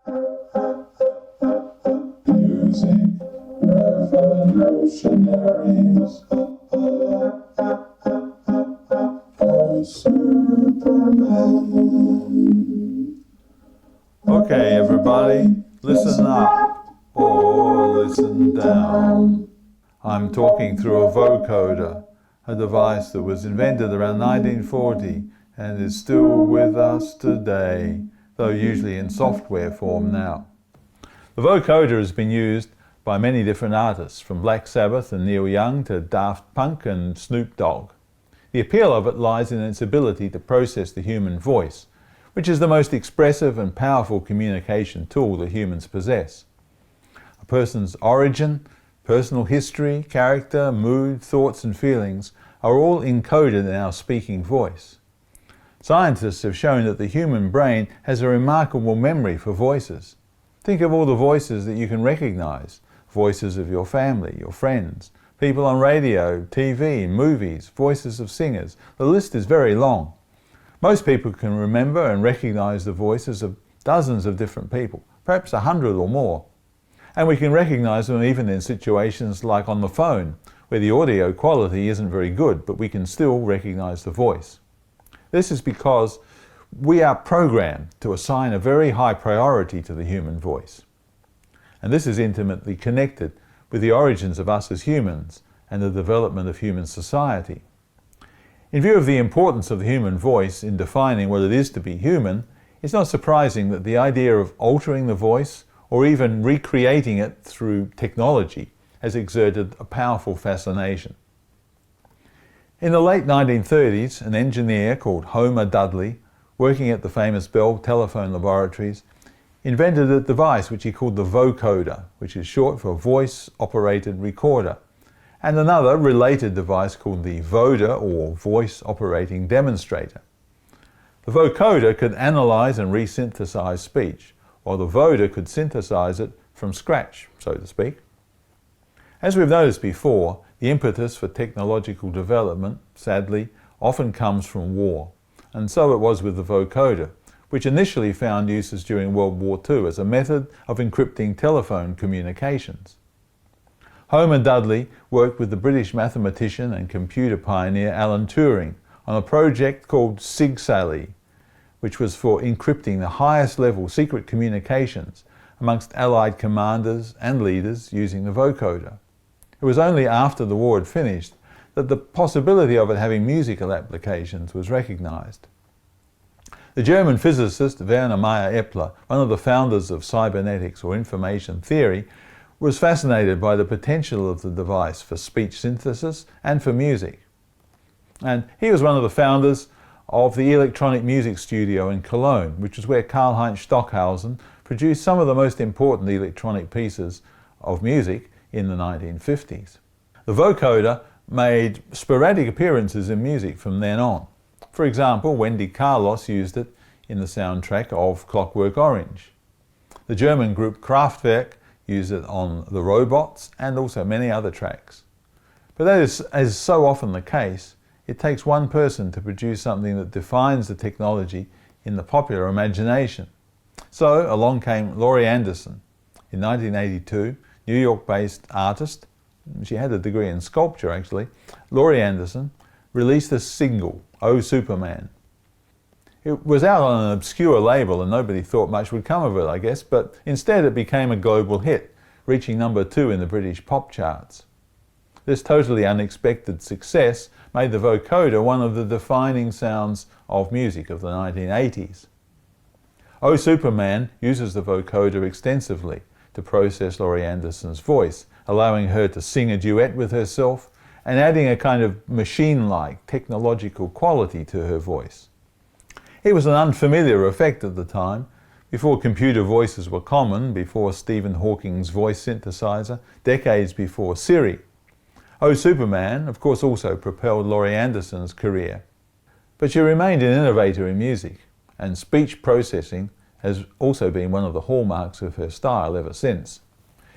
Music revolutionaries. Oh, Superman. Okay, everybody, listen up or listen down. I'm talking through a vocoder, a device that was invented around 1940 and is still with us today, though usually in software form now. The vocoder has been used by many different artists, from Black Sabbath and Neil Young to Daft Punk and Snoop Dogg. The appeal of it lies in its ability to process the human voice, which is the most expressive and powerful communication tool that humans possess. A person's origin, personal history, character, mood, thoughts and feelings are all encoded in our speaking voice. Scientists have shown that the human brain has a remarkable memory for voices. Think of all the voices that you can recognize. Voices of your family, your friends, people on radio, TV, movies, voices of singers. The list is very long. Most people can remember and recognize the voices of dozens of different people, perhaps 100 or more. And we can recognize them even in situations like on the phone, where the audio quality isn't very good, but we can still recognize the voice. This is because we are programmed to assign a very high priority to the human voice. And this is intimately connected with the origins of us as humans and the development of human society. In view of the importance of the human voice in defining what it is to be human, it's not surprising that the idea of altering the voice or even recreating it through technology has exerted a powerful fascination. In the late 1930s, an engineer called Homer Dudley, working at the famous Bell Telephone Laboratories, invented a device which he called the vocoder, which is short for voice-operated recorder, and another related device called the voder, or voice operating demonstrator. The vocoder could analyze and resynthesize speech, while the voder could synthesize it from scratch, so to speak. As we've noticed before, the impetus for technological development, sadly, often comes from war. And so it was with the vocoder, which initially found uses during World War II as a method of encrypting telephone communications. Homer Dudley worked with the British mathematician and computer pioneer Alan Turing on a project called SIG-SALLY, which was for encrypting the highest level secret communications amongst Allied commanders and leaders using the vocoder. It was only after the war had finished that the possibility of it having musical applications was recognized. The German physicist Werner Meyer-Epler, one of the founders of cybernetics or information theory, was fascinated by the potential of the device for speech synthesis and for music. And he was one of the founders of the electronic music studio in Cologne, which is where Karlheinz Stockhausen produced some of the most important electronic pieces of music in the 1950s. The vocoder made sporadic appearances in music from then on. For example, Wendy Carlos used it in the soundtrack of Clockwork Orange. The German group Kraftwerk used it on The Robots and also many other tracks. But as is so often the case, it takes one person to produce something that defines the technology in the popular imagination. So along came Laurie Anderson. In 1982, New York-based artist, she had a degree in sculpture actually, Laurie Anderson, released a single, Oh Superman. It was out on an obscure label and nobody thought much would come of it, I guess, but instead it became a global hit, reaching #2 in the British pop charts. This totally unexpected success made the vocoder one of the defining sounds of music of the 1980s. Oh Superman uses the vocoder extensively to process Laurie Anderson's voice, allowing her to sing a duet with herself and adding a kind of machine-like technological quality to her voice. It was an unfamiliar effect at the time, before computer voices were common, before Stephen Hawking's voice synthesizer, decades before Siri. Oh Superman, of course, also propelled Laurie Anderson's career. But she remained an innovator in music, and speech processing has also been one of the hallmarks of her style ever since.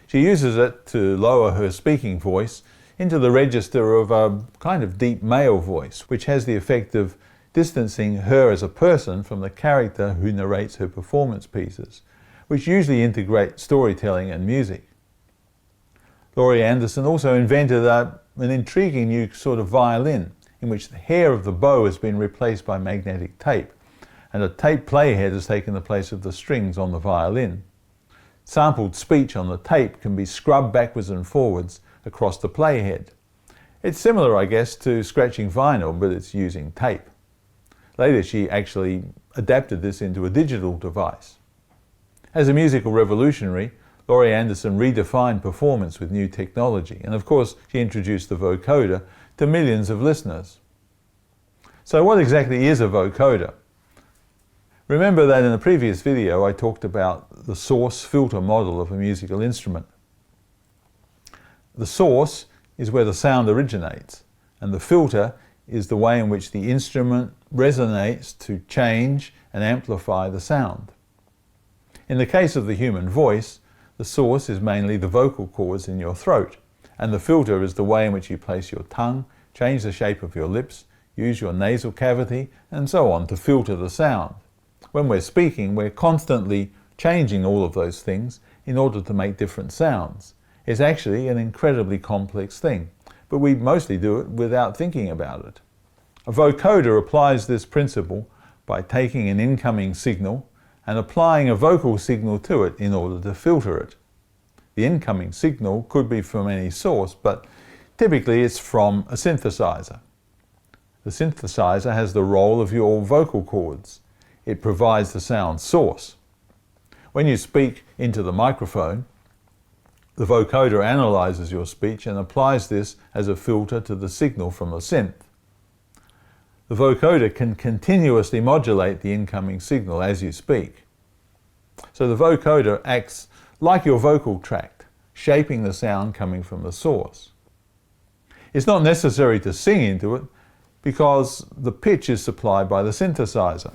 She uses it to lower her speaking voice into the register of a kind of deep male voice, which has the effect of distancing her as a person from the character who narrates her performance pieces, which usually integrate storytelling and music. Laurie also invented an intriguing new sort of violin in which the hair of the bow has been replaced by magnetic tape, and a tape playhead has taken the place of the strings on the violin. Sampled speech on the tape can be scrubbed backwards and forwards across the playhead. It's similar, I guess, to scratching vinyl, but it's using tape. Later she actually adapted this into a digital device. As a musical revolutionary, Laurie redefined performance with new technology, and of course she introduced the vocoder to millions of listeners. So what exactly is a vocoder? Remember that in the previous video I talked about the source filter model of a musical instrument. The source is where the sound originates, and the filter is the way in which the instrument resonates to change and amplify the sound. In the case of the human voice, the source is mainly the vocal cords in your throat, and the filter is the way in which you place your tongue, change the shape of your lips, use your nasal cavity, and so on to filter the sound. When we're speaking, we're constantly changing all of those things in order to make different sounds. It's actually an incredibly complex thing, but we mostly do it without thinking about it. A vocoder applies this principle by taking an incoming signal and applying a vocal signal to it in order to filter it. The incoming signal could be from any source, but typically it's from a synthesizer. The synthesizer has the role of your vocal cords. It provides the sound source. When you speak into the microphone, the vocoder analyzes your speech and applies this as a filter to the signal from the synth. The vocoder can continuously modulate the incoming signal as you speak. So the vocoder acts like your vocal tract, shaping the sound coming from the source. It's not necessary to sing into it because the pitch is supplied by the synthesizer.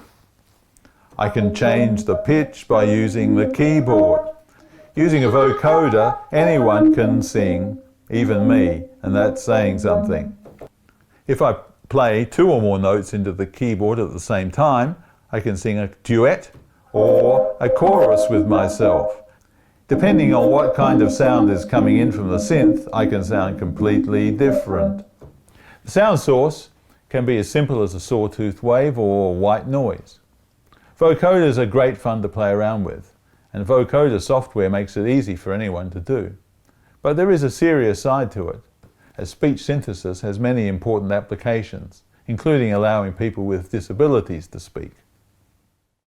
I can change the pitch by using the keyboard. Using a vocoder, anyone can sing, even me, and that's saying something. If I play 2 or more notes into the keyboard at the same time, I can sing a duet or a chorus with myself. Depending on what kind of sound is coming in from the synth, I can sound completely different. The sound source can be as simple as a sawtooth wave or white noise. Vocoders are great fun to play around with, and vocoder software makes it easy for anyone to do. But there is a serious side to it, as speech synthesis has many important applications, including allowing people with disabilities to speak.